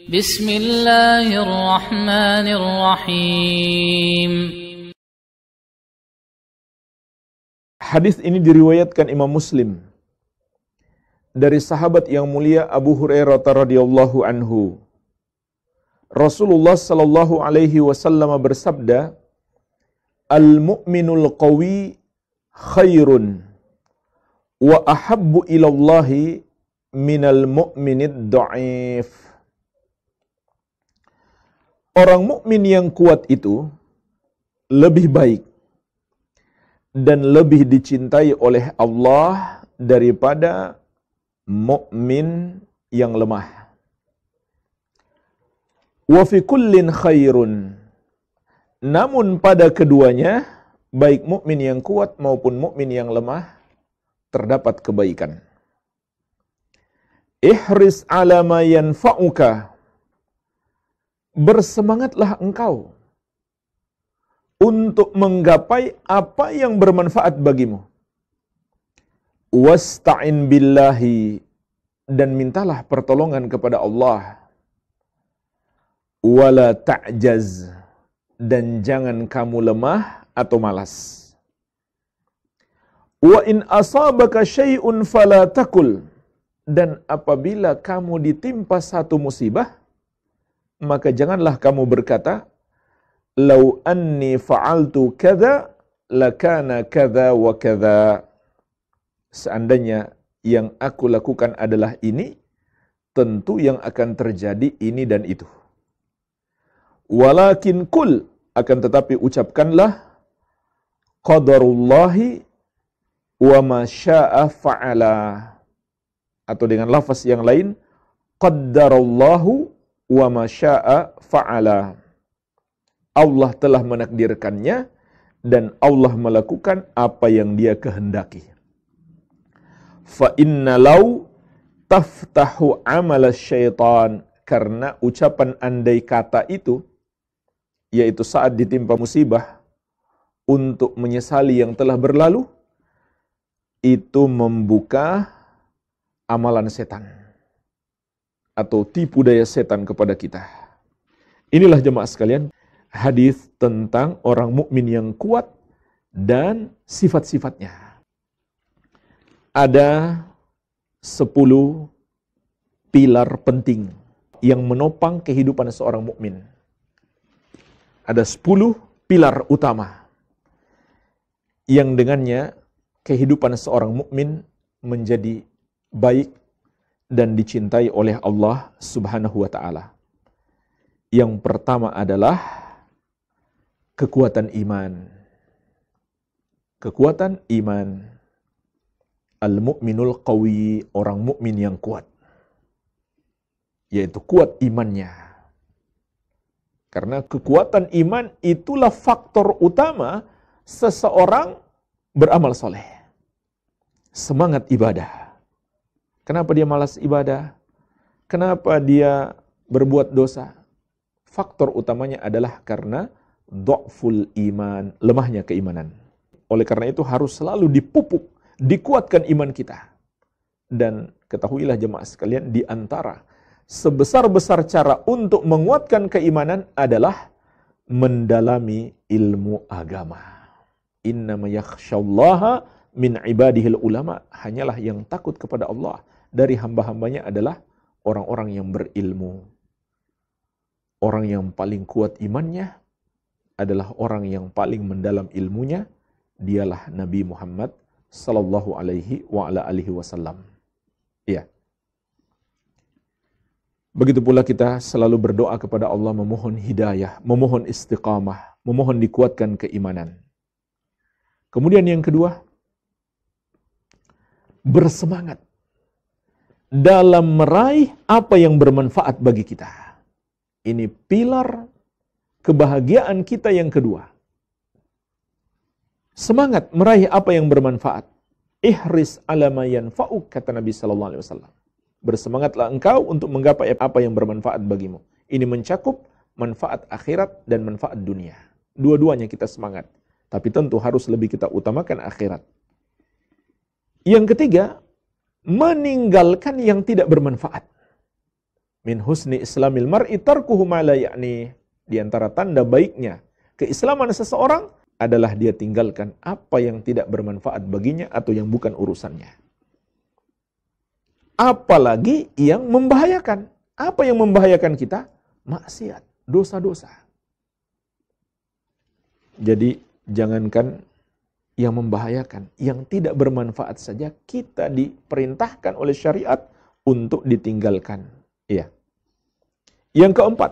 Bismillahirrahmanirrahim. Hadis ini diriwayatkan Imam Muslim dari sahabat yang mulia Abu Hurairah radhiyallahu anhu. Rasulullah sallallahu alaihi wasallam bersabda, "Al-mu'minul qawi khairun wa ahabbu ilallahi minal mu'minid dha'if." Orang mukmin yang kuat itu lebih baik dan lebih dicintai oleh Allah daripada mukmin yang lemah. Wa fi kullin khairun. Namun pada keduanya, baik mukmin yang kuat maupun mukmin yang lemah, terdapat kebaikan. Ihris ala ma yanfa'uka. Bersemangatlah engkau untuk menggapai apa yang bermanfaat bagimu. Wasta'in billahi, dan mintalah pertolongan kepada Allah. Wala ta'jaz, dan jangan kamu lemah atau malas. Wa in asabaka syai'un fala takul, dan apabila kamu ditimpa satu musibah, maka janganlah kamu berkata, "Lau anni fa'altu kadza lakana kadza wa kadza." Seandainya yang aku lakukan adalah ini, tentu yang akan terjadi ini dan itu. Walakin kul, akan tetapi ucapkanlah, qadarullahi wa ma syaa fa'ala. Atau dengan lafaz yang lain, qaddarallahu wa ma syaa fa'ala. Allah telah menakdirkannya dan Allah melakukan apa yang Dia kehendaki. Fa inna law taftahu amal syaitan, karena ucapan andai kata itu, yaitu saat ditimpa musibah, untuk menyesali yang telah berlalu, itu membuka amalan setan atau tipu daya setan kepada kita. Inilah jemaah sekalian, hadis tentang orang mukmin yang kuat dan sifat-sifatnya. Ada 10 pilar penting yang menopang kehidupan seorang mukmin. Ada 10 pilar utama yang dengannya kehidupan seorang mukmin menjadi baik dan dicintai oleh Allah Subhanahu wa ta'ala. Yang pertama adalah kekuatan iman. Kekuatan iman. Al-mu'minul qawi, orang mukmin yang kuat. Yaitu kuat imannya. Karena kekuatan iman itulah faktor utama seseorang beramal soleh. Semangat ibadah. Kenapa dia malas ibadah? Kenapa dia berbuat dosa? Faktor utamanya adalah karena dha'ful iman, lemahnya keimanan. Oleh karena itu harus selalu dipupuk, dikuatkan iman kita. Dan ketahuilah jemaah sekalian, di antara sebesar-besar cara untuk menguatkan keimanan adalah mendalami ilmu agama. Innama yakhsyallaha min ibadihil ulama, hanyalah yang takut kepada Allah dari hamba-hambanya adalah orang-orang yang berilmu. Orang yang paling kuat imannya adalah orang yang paling mendalam ilmunya, dialah Nabi Muhammad sallallahu alaihi wa ala alihi wasallam. Iya. Begitu pula kita selalu berdoa kepada Allah, memohon hidayah, memohon istiqamah, memohon dikuatkan keimanan. Kemudian yang kedua, bersemangat dalam meraih apa yang bermanfaat bagi kita. Ini pilar kebahagiaan kita yang kedua. Semangat meraih apa yang bermanfaat. Ihris ala ma yanfa'uk, kata Nabi sallallahu alaihi wasallam. Bersemangatlah engkau untuk menggapai apa yang bermanfaat bagimu. Ini mencakup manfaat akhirat dan manfaat dunia. Dua-duanya kita semangat. Tapi tentu harus lebih kita utamakan akhirat. Yang ketiga, meninggalkan yang tidak bermanfaat. Min husni islamil mar'i tarkuhu ma la ya'ni. Di antara tanda baiknya keislaman seseorang adalah dia tinggalkan apa yang tidak bermanfaat baginya atau yang bukan urusannya. Apalagi yang membahayakan. Apa yang membahayakan kita? Maksiat, dosa-dosa. Jadi jangankan yang membahayakan, yang tidak bermanfaat saja kita diperintahkan oleh syariat untuk ditinggalkan. Iya. Yang keempat,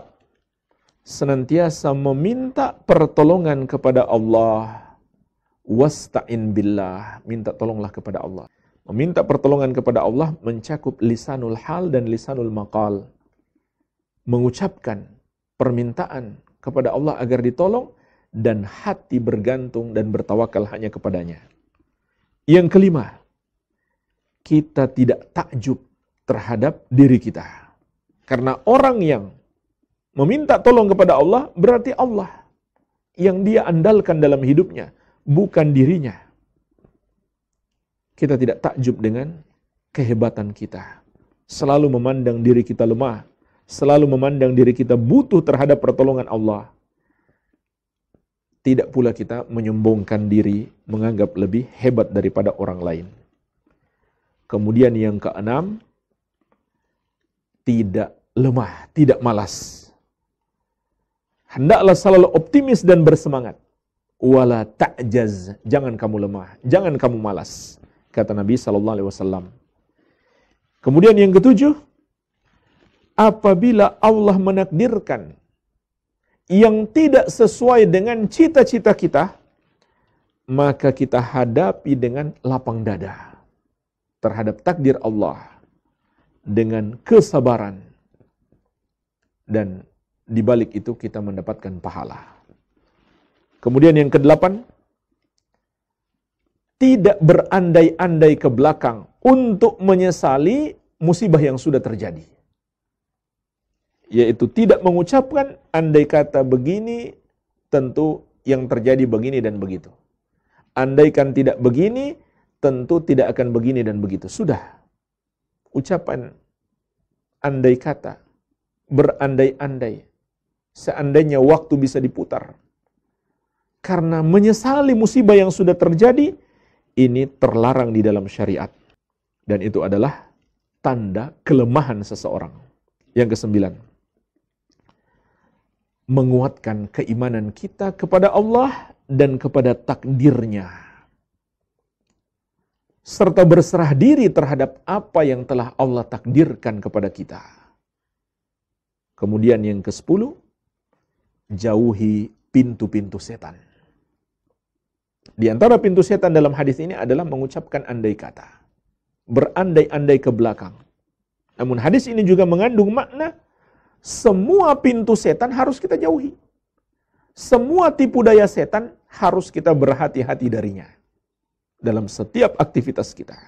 senantiasa meminta pertolongan kepada Allah. Wasta'in billah, minta tolonglah kepada Allah. Meminta pertolongan kepada Allah mencakup lisanul hal dan lisanul maqal. Mengucapkan permintaan kepada Allah agar ditolong dan hati bergantung dan bertawakal hanya kepadanya. Yang kelima, kita tidak takjub terhadap diri kita. Karena orang yang meminta tolong kepada Allah berarti Allah yang dia andalkan dalam hidupnya, bukan dirinya. Kita tidak takjub dengan kehebatan kita. Selalu memandang diri kita lemah. Selalu memandang diri kita butuh terhadap pertolongan Allah. Tidak pula kita menyombongkan diri, menganggap lebih hebat daripada orang lain. Kemudian yang keenam, tidak lemah, tidak malas. Hendaklah selalu optimis dan bersemangat. Wala ta'jaz, jangan kamu lemah, jangan kamu malas. Kata Nabi SAW. Kemudian yang ketujuh, apabila Allah menakdirkan yang tidak sesuai dengan cita-cita kita, maka kita hadapi dengan lapang dada terhadap takdir Allah, dengan kesabaran, dan di balik itu kita mendapatkan pahala. Kemudian yang kedelapan, tidak berandai-andai ke belakang untuk menyesali musibah yang sudah terjadi. Yaitu tidak mengucapkan andai kata begini, tentu yang terjadi begini dan begitu. Andaikan tidak begini, tentu tidak akan begini dan begitu. Sudah. Ucapan andai kata, berandai-andai, seandainya waktu bisa diputar. Karena menyesali musibah yang sudah terjadi, ini terlarang di dalam syariat. Dan itu adalah tanda kelemahan seseorang. Yang kesembilan, menguatkan keimanan kita kepada Allah dan kepada takdirnya. Serta berserah diri terhadap apa yang telah Allah takdirkan kepada kita. Kemudian yang ke-10, jauhi pintu-pintu setan. Di antara pintu setan dalam hadis ini adalah mengucapkan andai kata. Berandai-andai ke belakang. Namun hadis ini juga mengandung makna semua pintu setan harus kita jauhi. Semua tipu daya setan harus kita berhati-hati darinya. Dalam setiap aktivitas kita.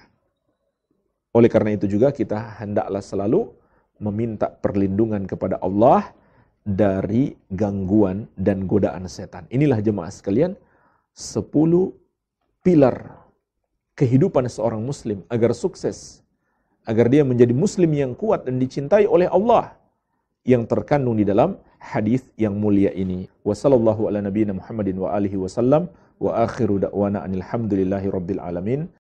Oleh karena itu juga kita hendaklah selalu meminta perlindungan kepada Allah dari gangguan dan godaan setan. Inilah jemaah sekalian, 10 pilar kehidupan seorang muslim agar sukses, agar dia menjadi muslim yang kuat dan dicintai oleh Allah, yang terkandung di dalam hadis yang mulia ini. Wa sallallahu ala nabiyina Muhammadin wa alihi wasallam wa akhiru da'wana anil hamdulillahi rabbil alamin.